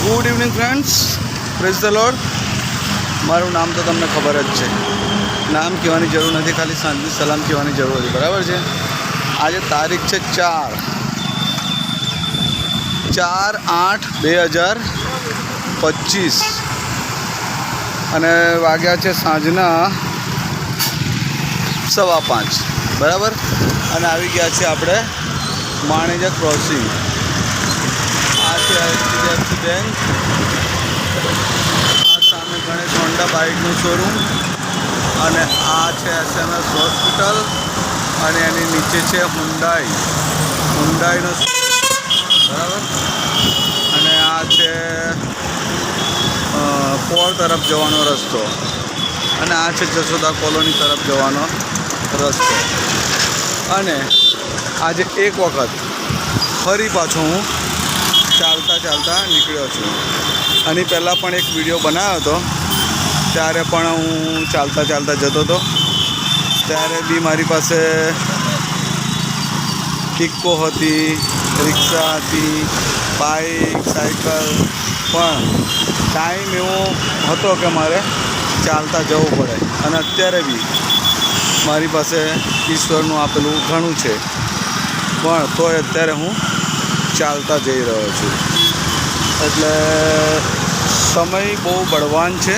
Good evening friends, praise the lord. મારું નામ તો તમને ખબર જ છે, નામ કહેવાની જરૂર નથી, ખાલી શાંતિ સલામ કહેવાની જરૂર હતી. બરાબર છે. આજે તારીખ છે 4/8/2025 અને વાગ્યા છે સાંજના 5:15. બરાબર. અને આવી ગયા છે આપણે માણેજા ક્રોસિંગ. આ છે HDFC બેંક, આ સામે ગણેશ હોન્ડા બાઇકનું શોરૂમ, અને આ છે SMS હોસ્પિટલ, અને એની નીચે છે હુન્ડાઈનો બરાબર. અને આ છે પોર તરફ જવાનો રસ્તો, અને આ છે જશોદા કોલોની તરફ જવાનો રસ્તો. અને આજે એક વખત ફરી પાછો હું ચાલતા નીકળ્યો છું. આની પહેલાં પણ એક વિડીયો બનાવ્યો હતો, ત્યારે પણ હું ચાલતા જતો હતો. ત્યારે બી મારી પાસે ઇક્કો હતી, રિક્ષા હતી, બાઇક, સાયકલ, પણ ટાઈમ એવો હતો કે મારે ચાલતા જવું પડે. અને અત્યારે બી મારી પાસે ઈશ્વરનું આપેલું ઘણું છે, પણ તોય અત્યારે હું ચાલતા જઈ રહ્યો છું. એટલે સમય બહુ બળવાન છે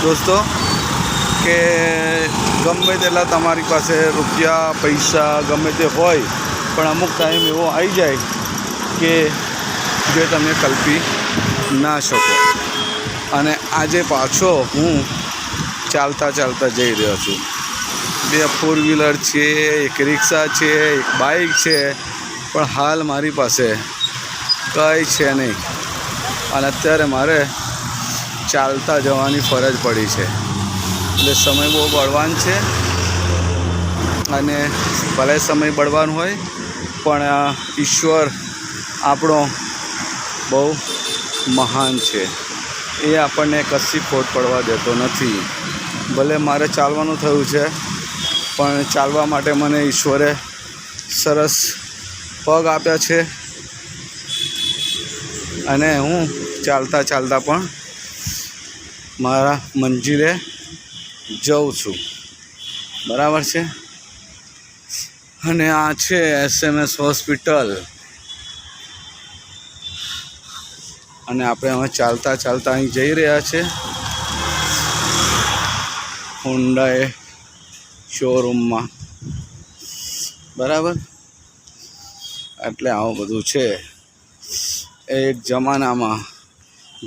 દોસ્તો, કે ગમે તેટલા તમારી પાસે રૂપિયા પૈસા ગમે તે હોય, પણ અમુક ટાઈમ એવો આવી જાય કે જે તમે કલ્પી ના શકો. અને આજે પાછો હું ચાલતા જઈ રહ્યો છું. 2 ફોર વ્હીલર છે, એક રિક્ષા છે, એક બાઇક છે, પણ હાલ મારી પાસે કંઈ છે નહીં. અને અત્યારે મારે ચાલતા જવાની ફરજ પડી છે. એટલે સમય બહુ બળવાન છે, અને ભલે સમય બળવાન હોય પણ ઈશ્વર આપણો બહુ મહાન છે. એ આપણને કશી ખોટ પડવા દેતો નથી. ભલે મારે ચાલવાનું થયું છે, પણ ચાલવા માટે મને ઈશ્વરે સરસ પગ આપ્યા છે, અને હું ચાલતા પણ મારા મંજિલે જઉં છું. બરાબર છે. અને આ છે SMS હોસ્પિટલ, અને આપણે હવે ચાલતા અહીં જઈ રહ્યા છે હુન્ડાઈ શોરૂમમાં. બરાબર. એટલે આવું બધું છે. એક જમાનામાં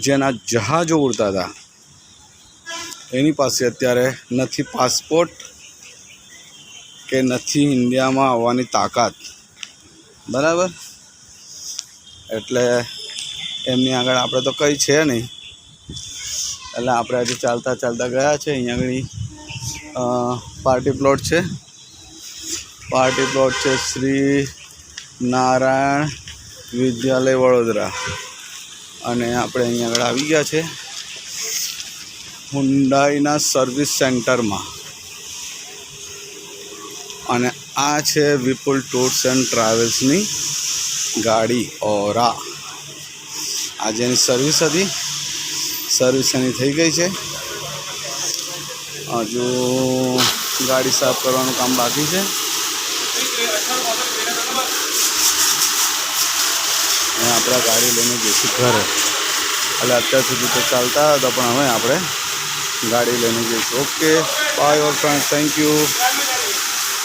જેના જહાજો ઉડતા હતા, એની પાસે અત્યારે નથી પાસપોર્ટ કે નથી ઇન્ડિયામાં આવવાની તાકાત. બરાબર. એટલે એમની આગળ આપણે તો કંઈ છે નહીં. એટલે આપણે આજે ચાલતા ગયા છે. અહીંયા આગળ પાર્ટી પ્લોટ છે શ્રી નારાયણ વિદ્યાલય વડોદરા. અને આપણે અહીંયા આગળ આવી ગયા છે હુન્ડાઈના સર્વિસ સેન્ટરમાં. અને આ છે વિપુલ ટૂર્સ એન્ડ ટ્રાવેલ્સની ગાડી ઓરા. આજે એની સર્વિસ હતી, સર્વિસ એની થઈ ગઈ છે. હજુ ગાડી સાફ કરવાનું કામ બાકી છે. અને આપણે ગાડી લઈને જઈશું ઘરે. એટલે અત્યાર સુધી તો ચાલતા હતા, પણ હવે આપણે ગાડી લઈને જઈશું. Okay, bye or friend, thank you.